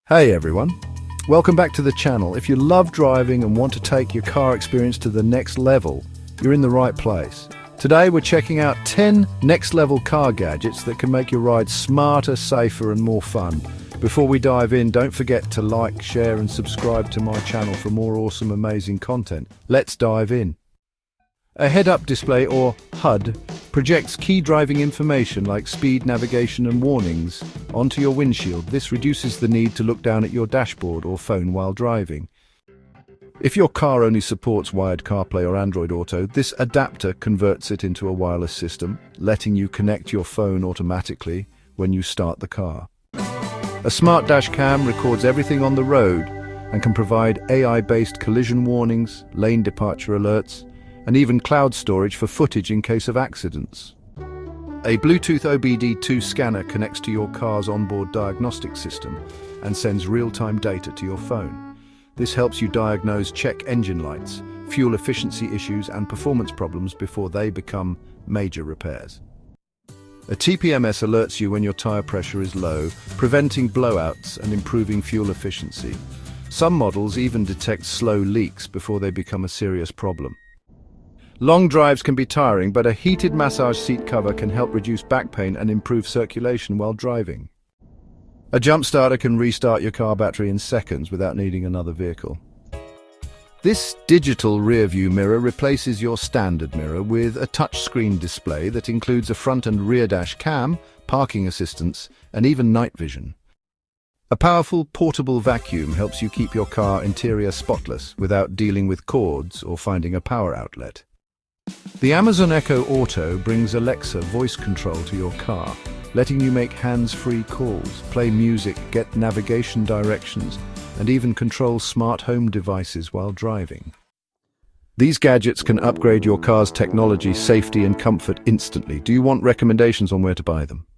Hey everyone, welcome back to the channel. If you love driving and want to take your car experience to the next level, you're in the right place. Today we're checking out 10 next level car gadgets that can make your ride smarter, safer and more fun. Before we dive in, don't forget to like, share and subscribe to my channel for more awesome, amazing content. Let's dive in. A head-up display, or HUD, projects key driving information like speed, navigation and warnings onto your windshield. This reduces the need to look down at your dashboard or phone while driving. If your car only supports wired CarPlay or Android Auto, this adapter converts it into a wireless system, letting you connect your phone automatically when you start the car. A smart dash cam records everything on the road and can provide AI-based collision warnings, lane departure alerts, and even cloud storage for footage in case of accidents. A Bluetooth OBD2 scanner connects to your car's onboard diagnostic system and sends real-time data to your phone. This helps you diagnose check engine lights, fuel efficiency issues and performance problems before they become major repairs. A TPMS alerts you when your tire pressure is low, preventing blowouts and improving fuel efficiency. Some models even detect slow leaks before they become a serious problem. Long drives can be tiring, but a heated massage seat cover can help reduce back pain and improve circulation while driving. A jump starter can restart your car battery in seconds without needing another vehicle. This digital rear-view mirror replaces your standard mirror with a touchscreen display that includes a front and rear dash cam, parking assistance, and even night vision. A powerful portable vacuum helps you keep your car interior spotless without dealing with cords or finding a power outlet. The Amazon Echo Auto brings Alexa voice control to your car, letting you make hands-free calls, play music, get navigation directions, and even control smart home devices while driving. These gadgets can upgrade your car's technology, safety, and comfort instantly. Do you want recommendations on where to buy them?